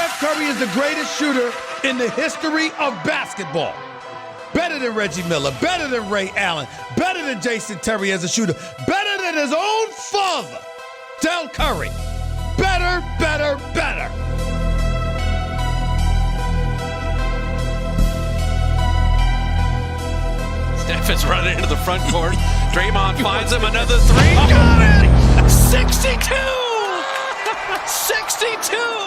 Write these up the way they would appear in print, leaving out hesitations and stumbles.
Steph Curry is the greatest shooter in the history of basketball. Better than Reggie Miller, better than Ray Allen, better than Jason Terry as a shooter, better than his own father, Del Curry. Better, better, better. Steph is running into the front court. Draymond finds him, another three. Got it! 62! 62!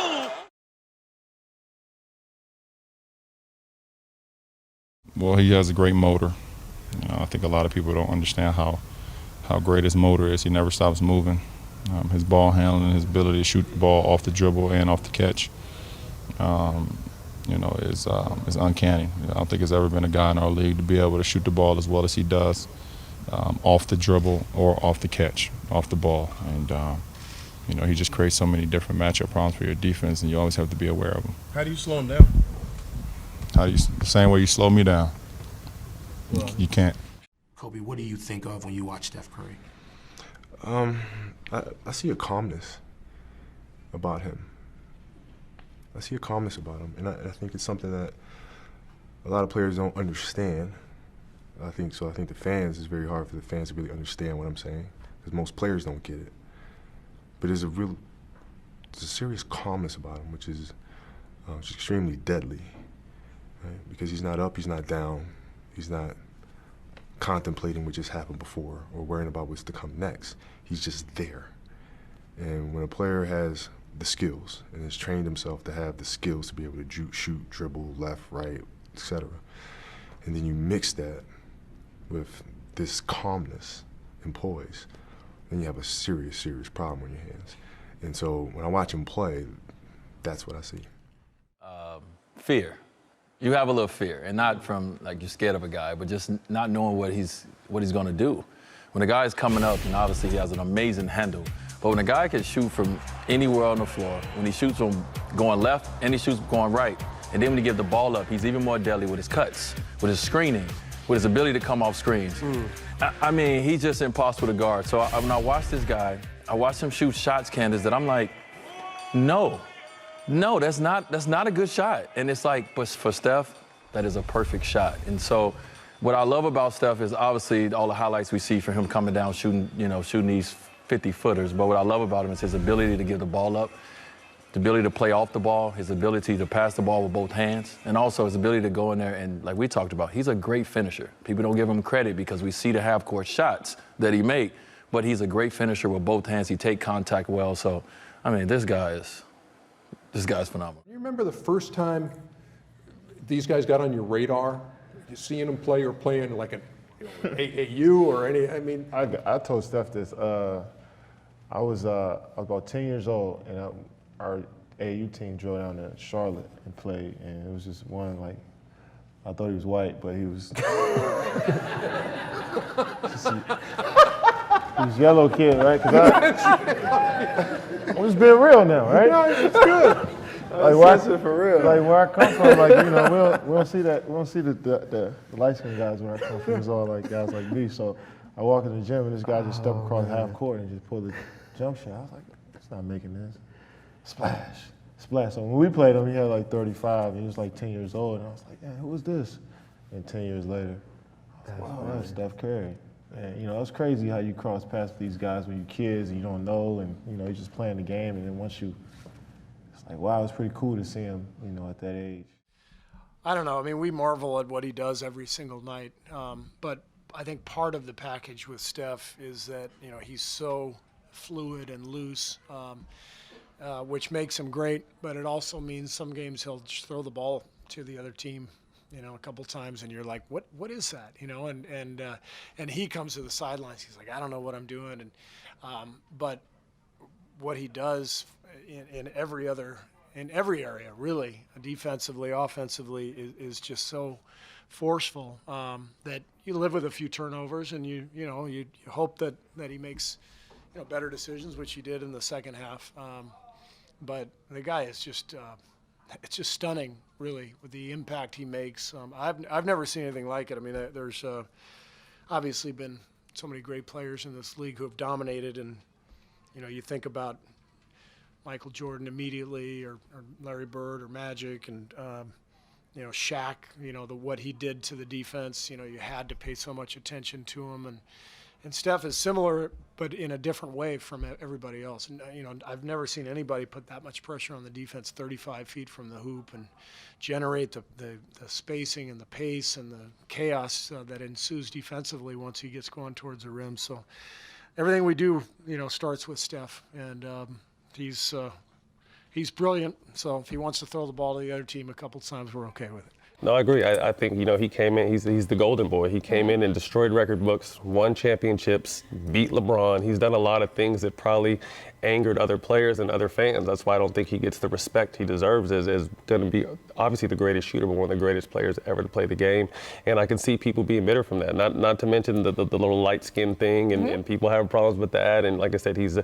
Well, he has a great motor. I think a lot of people don't understand how great his motor is. He never stops moving. His ball handling, his ability to shoot the ball off the dribble and off the catch, is uncanny. I don't think there's ever been a guy in our league to be able to shoot the ball as well as he does, off the dribble or off the catch, off the ball. And he just creates so many different matchup problems for your defense, and you always have to be aware of them. How do you slow him down? The same way you slow me down. Well, you can't. Kobe, what do you think of when you watch Steph Curry? I see a calmness about him. I see a calmness about him, and I think it's something that a lot of players don't understand. I think the fans, it's very hard for the fans to really understand what I'm saying, because most players don't get it. But there's a serious calmness about him, which is extremely deadly, right? Because he's not up, he's not down, he's not contemplating what just happened before or worrying about what's to come next. He's just there. And when a player has the skills and has trained himself to have the skills to be able to shoot, dribble, left, right, etc., and then you mix that with this calmness and poise, then you have a serious, serious problem on your hands. And so when I watch him play, that's what I see. Fear. You have a little fear, and not from like you're scared of a guy, but just not knowing what he's going to do. When a guy's coming up, and obviously he has an amazing handle, but when a guy can shoot from anywhere on the floor, when he shoots from going left and he shoots going right, and then when he gives the ball up, he's even more deadly with his cuts, with his screening, with his ability to come off screens. I mean, he's just impossible to guard. So when I watch this guy, I watch him shoot shots, Candace, that I'm like, no, that's not a good shot. And it's like, but for Steph, that is a perfect shot. And so what I love about Steph is obviously all the highlights we see for him coming down, shooting these 50-footers. But what I love about him is his ability to give the ball up, the ability to play off the ball, his ability to pass the ball with both hands, and also his ability to go in there and, like we talked about, he's a great finisher. People don't give him credit because we see the half-court shots that he make, but he's a great finisher with both hands. He takes contact well. So, I mean, this guy's phenomenal. You remember the first time these guys got on your radar? You seeing them play or playing like an AAU or any? I mean, I told Steph this. I was about 10 years old, and our AAU team drove down to Charlotte and played, and it was just one, like, I thought he was white, but he was he was a yellow kid, right? I'm just being real now, right? No, it's good. Like, for real. Like where I come from, like, we don't see that. We don't see the light skinned guys where I come from. It's all like guys like me. So I walk in the gym and this guy just stepped across half court and just pulled the jump shot. I was like, it's not making this. Splash. So when we played him, he had like 35 and he was like 10 years old. And I was like, yeah, who is this? And 10 years later, I was like, wow, that's Steph Curry. And it's crazy how you cross paths with these guys when you're kids and you don't know, and you're just playing the game, and then once you, it's like, wow, it's pretty cool to see him, at that age. I don't know. I mean, we marvel at what he does every single night, but I think part of the package with Steph is that he's so fluid and loose, which makes him great. But it also means some games he'll just throw the ball to the other team, a couple times, and you're like, what is that? And he comes to the sidelines. He's like, I don't know what I'm doing, and but what he does in every area, really, defensively, offensively, is just so forceful that you live with a few turnovers, and you hope that he makes better decisions, which he did in the second half. But the guy is just it's just stunning, really, with the impact he makes. I've never seen anything like it. I mean, there's obviously been so many great players in this league who have dominated, and you think about Michael Jordan immediately, or Larry Bird or Magic, and Shaq. What he did to the defense. You had to pay so much attention to him, and Steph is similar, but in a different way from everybody else. And I've never seen anybody put that much pressure on the defense 35 feet from the hoop and generate the spacing and the pace and the chaos that ensues defensively once he gets going towards the rim. So everything we do, starts with Steph, and he's brilliant. So if he wants to throw the ball to the other team a couple times, we're okay with it. No, I agree. I think, he came in, he's the golden boy. He came in and destroyed record books, won championships, beat LeBron. He's done a lot of things that probably angered other players and other fans. That's why I don't think he gets the respect he deserves as going to be obviously the greatest shooter, but one of the greatest players ever to play the game. And I can see people being bitter from that, not to mention the little light skin thing, and people having problems with that. And like I said, he's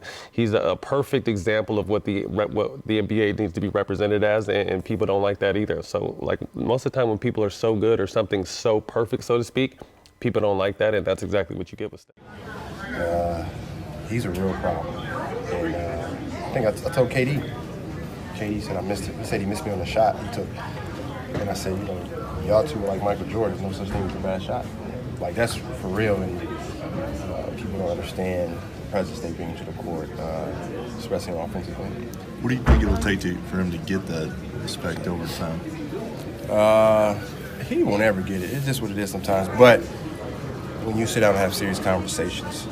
a perfect example of what the NBA needs to be represented as, and people don't like that either. So like most of the time when people are so good or something so perfect, so to speak, people don't like that, and that's exactly what you get with Steph. He's a real problem. And I think I told KD. KD said I missed it. He said he missed me on the shot he took. And I said, y'all two are like Michael Jordan. There's no such thing as a bad shot. Like, that's for real, and people don't understand the presence they bring to the court, especially on offensive end. What do you think it'll take for him to get that respect over time? He won't ever get it. It's just what it is sometimes. But when you sit down and have serious conversations,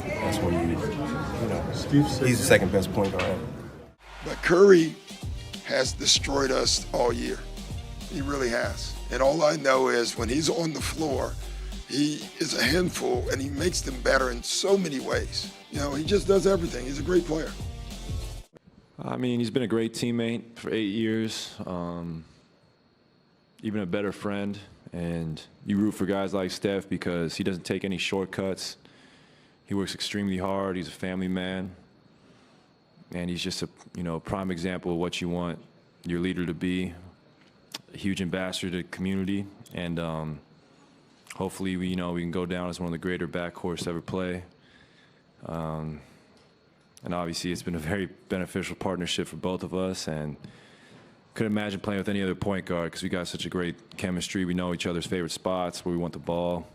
that's when he's the second best point guard ever. But Curry has destroyed us all year. He really has. And all I know is when he's on the floor, he is a handful, and he makes them better in so many ways. He just does everything. He's a great player. I mean, he's been a great teammate for 8 years, even a better friend. And you root for guys like Steph because he doesn't take any shortcuts. He works extremely hard. He's a family man. And he's just a prime example of what you want your leader to be. A huge ambassador to the community. And hopefully, we can go down as one of the greater backcourts to ever play. And obviously, it's been a very beneficial partnership for both of us. And couldn't imagine playing with any other point guard because we got such a great chemistry. We know each other's favorite spots, where we want the ball.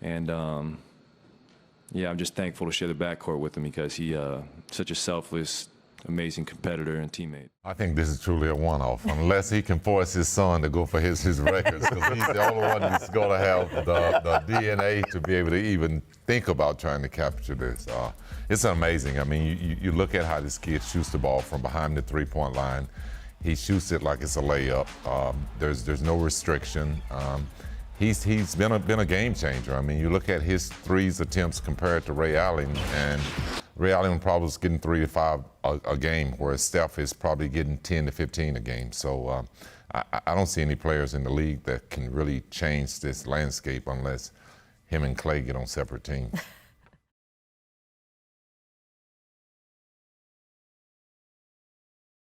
And, I'm just thankful to share the backcourt with him because he's such a selfless, amazing competitor and teammate. I think this is truly a one-off, unless he can force his son to go for his records, because he's the only one that's going to have the DNA to be able to even think about trying to capture this. It's amazing. I mean, you look at how this kid shoots the ball from behind the three-point line. He shoots it like it's a layup. There's no restriction. He's been a game changer. I mean, you look at his threes attempts compared to Ray Allen, and Ray Allen probably was getting 3 to 5 a game, whereas Steph is probably getting 10 to 15 a game. So I don't see any players in the league that can really change this landscape unless him and Klay get on separate teams.